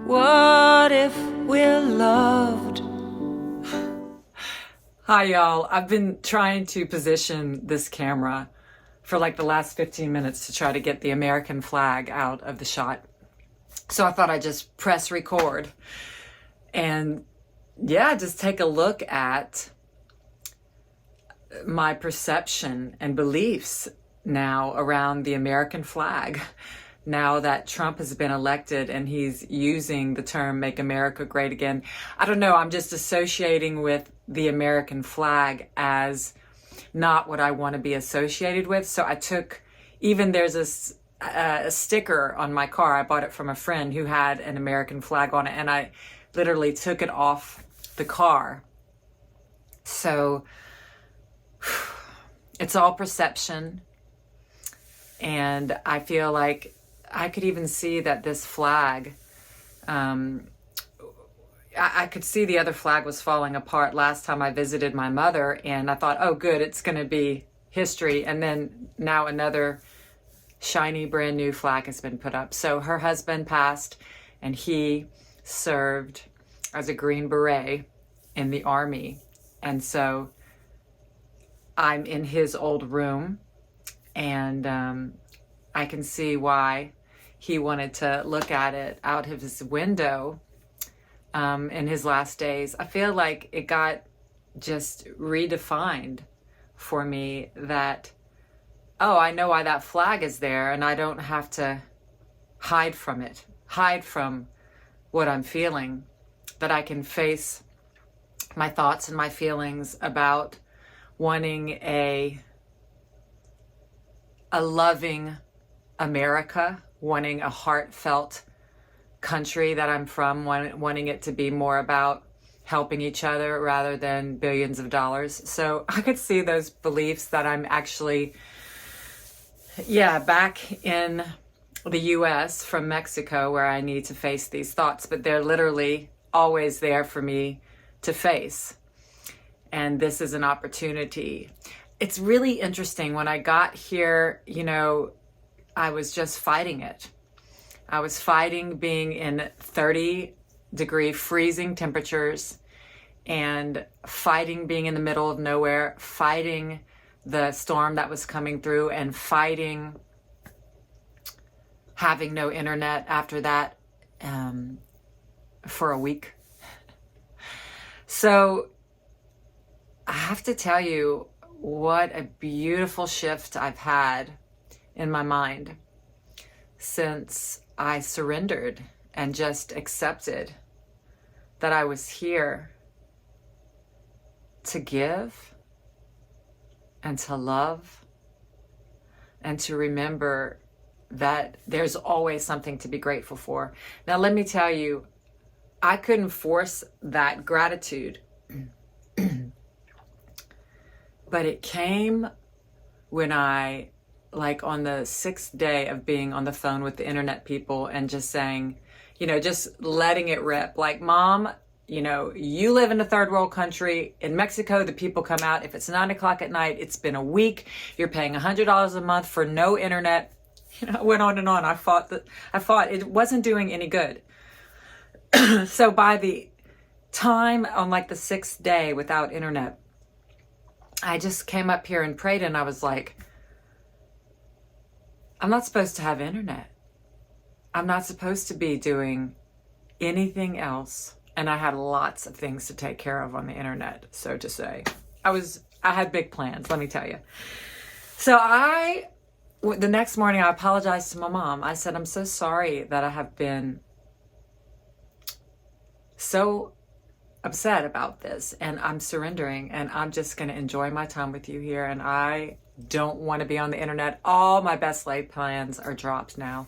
What if we're loved? Hi, y'all. I've been trying to position this camera for like the last 15 minutes to try to get the American flag out of the shot. So I thought I'd just press record and just take a look at my perception and beliefs now around the American flag. Now that Trump has been elected and he's using the term "Make America Great Again," I don't know, I'm just associating with the American flag as not what I want to be associated with. So I took, even there's a sticker on my car. I bought it from a friend who had an American flag on it, and I literally took it off the car. So it's all perception. And I feel like I could even see that this flag, I could see the other flag was falling apart last time I visited my mother, and I thought, oh good, it's going to be history. And then now another shiny brand new flag has been put up. So her husband passed, and he served as a Green Beret in the Army. And so I'm in his old room, and I can see why he wanted to look at it out of his window in his last days. I feel like it got just redefined for me that, oh, I know why that flag is there, and I don't have to hide from it, hide from what I'm feeling, that I can face my thoughts and my feelings about wanting a loving America, wanting a heartfelt country that I'm from, wanting it to be more about helping each other rather than billions of dollars. So I could see those beliefs that I'm actually, back in the US from Mexico, where I need to face these thoughts, but they're literally always there for me to face. And this is an opportunity. It's really interesting. When I got here, I was just fighting it. I was fighting being in 30-degree freezing temperatures, and fighting being in the middle of nowhere, fighting the storm that was coming through, and fighting having no internet after that for a week. So I have to tell you what a beautiful shift I've had in my mind since I surrendered and just accepted that I was here to give and to love and to remember that there's always something to be grateful for. Now, let me tell you, I couldn't force that gratitude, but it came when I, like on the 6th day of being on the phone with the internet people and just saying, just letting it rip. Like, Mom, you live in a third world country. In Mexico, the people come out. If it's 9 o'clock at night, it's been a week. You're paying $100 a month for no internet. I went on and on. I fought it wasn't doing any good. So by the time on like the 6th day without internet, I just came up here and prayed, and I was like, I'm not supposed to have internet. I'm not supposed to be doing anything else. And I had lots of things to take care of on the internet, so to say. I had big plans, let me tell you. So the next morning, I apologized to my mom. I said, I'm so sorry that I have been so upset about this, and I'm surrendering, and I'm just going to enjoy my time with you here, and I don't want to be on the internet. All my best laid plans are dropped now.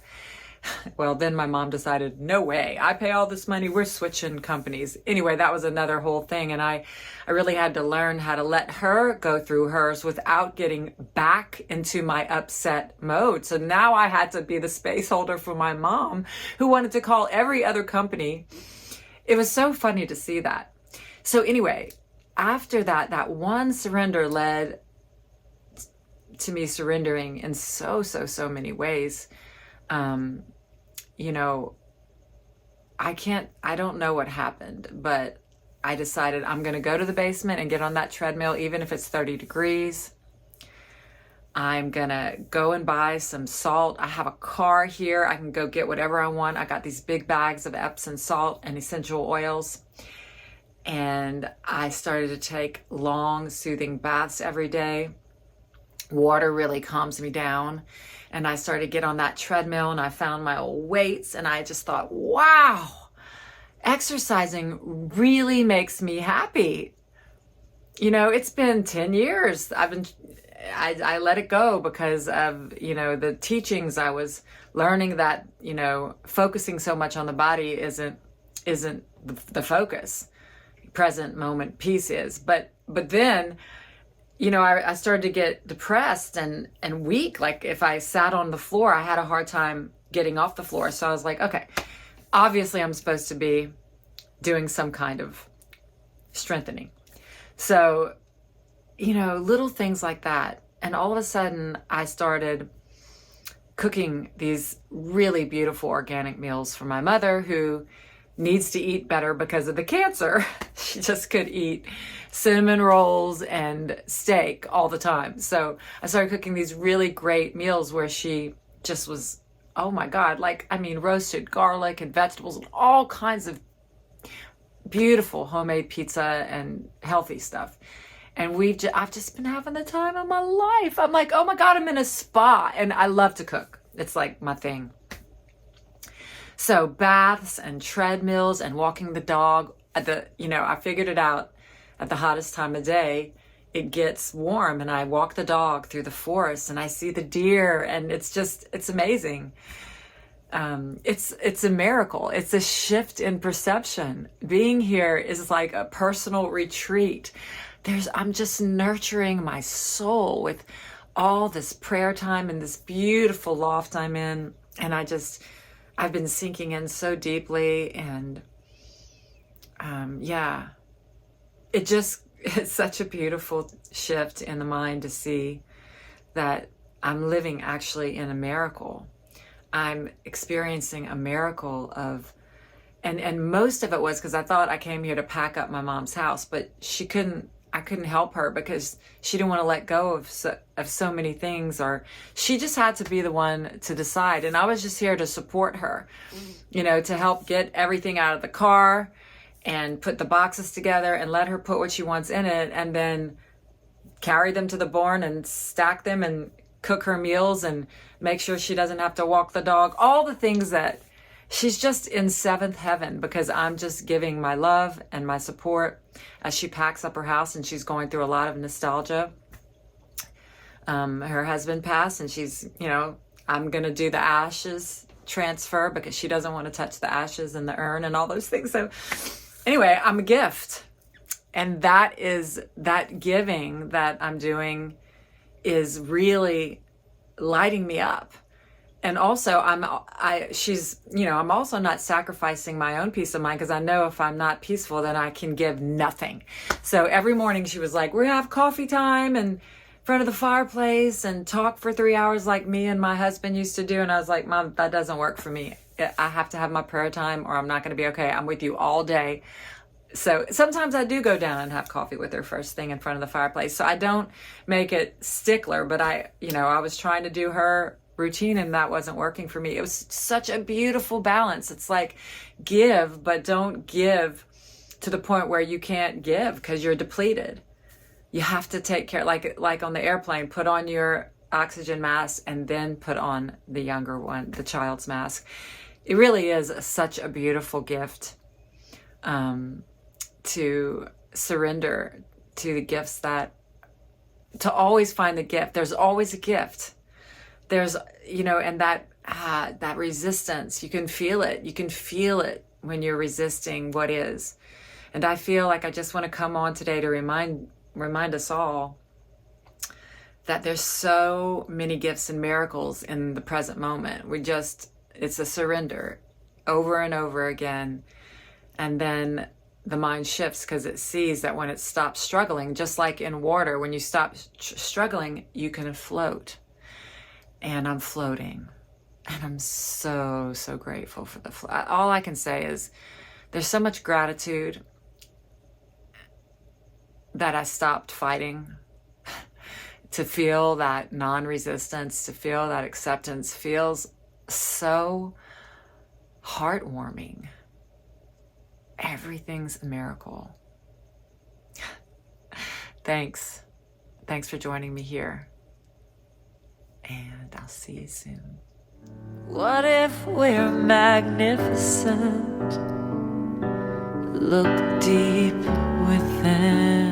Well, then my mom decided, no way, I pay all this money, we're switching companies. Anyway, that was another whole thing, and I really had to learn how to let her go through hers without getting back into my upset mode. So now I had to be the space holder for my mom, who wanted to call every other company. It was so funny to see that. So anyway, after that one surrender led to me surrendering in so many ways. I don't know what happened, but I decided I'm going to go to the basement and get on that treadmill, even if it's 30 degrees. I'm going to go and buy some salt. I have a car here. I can go get whatever I want. I got these big bags of Epsom salt and essential oils. And I started to take long, soothing baths every day. Water really calms me down. And I started to get on that treadmill, and I found my old weights, and I just thought, wow, exercising really makes me happy. You know, it's been 10 years. I let it go because of, you know, the teachings. I was learning that, you know, focusing so much on the body isn't the focus. Present moment peace is. But then, you know, I started to get depressed and weak. Like if I sat on the floor, I had a hard time getting off the floor. So I was like, okay, obviously I'm supposed to be doing some kind of strengthening. So, you know, little things like that. And all of a sudden I started cooking these really beautiful organic meals for my mother, who needs to eat better because of the cancer. She just could eat cinnamon rolls and steak all the time. So I started cooking these really great meals where she just was, oh my God, like, I mean, roasted garlic and vegetables and all kinds of beautiful homemade pizza and healthy stuff. And I've just been having the time of my life. I'm like, oh my God, I'm in a spa. And I love to cook. It's like my thing. So baths and treadmills and walking the dog I figured it out at the hottest time of day. It gets warm and I walk the dog through the forest and I see the deer, and it's amazing. It's a miracle. It's a shift in perception. Being here is like a personal retreat. I'm just nurturing my soul with all this prayer time and this beautiful loft I'm in. And I've been sinking in so deeply, and it's such a beautiful shift in the mind to see that I'm living actually in a miracle. I'm experiencing a miracle and most of it was because I thought I came here to pack up my mom's house, but I couldn't help her because she didn't want to let go of so many things, or she just had to be the one to decide. And I was just here to support her, you know, to help get everything out of the car and put the boxes together and let her put what she wants in it, and then carry them to the barn and stack them and cook her meals and make sure she doesn't have to walk the dog. All the things that she's just in seventh heaven because I'm just giving my love and my support as she packs up her house, and she's going through a lot of nostalgia. Her husband passed, and she's, you know, I'm going to do the ashes transfer because she doesn't want to touch the ashes in the urn and all those things. So anyway, I'm a gift. And that giving that I'm doing is really lighting me up. And also I'm also not sacrificing my own peace of mind, because I know if I'm not peaceful, then I can give nothing. So every morning she was like, we have coffee time in front of the fireplace and talk for 3 hours like me and my husband used to do. And I was like, Mom, that doesn't work for me. I have to have my prayer time or I'm not going to be okay. I'm with you all day. So sometimes I do go down and have coffee with her first thing in front of the fireplace. So I don't make it stickler, but I was trying to do her routine and that wasn't working for me. It was such a beautiful balance. It's like give, but don't give to the point where you can't give because you're depleted. You have to take care, like on the airplane, put on your oxygen mask and then put on the younger one, the child's mask. It really is such a beautiful gift to surrender to the gifts, to always find the gift. There's always a gift. There's, and that resistance, you can feel it. You can feel it when you're resisting what is. And I feel like I just want to come on today to remind us all that there's so many gifts and miracles in the present moment. It's a surrender over and over again. And then the mind shifts because it sees that when it stops struggling, just like in water, when you stop struggling, you can float. And I'm floating. And I'm so, so grateful for the flag. All I can say is there's so much gratitude that I stopped fighting. To feel that non-resistance, to feel that acceptance feels so heartwarming. Everything's a miracle. Thanks. Thanks for joining me here. And I'll see you soon. What if we're magnificent? Look deep within.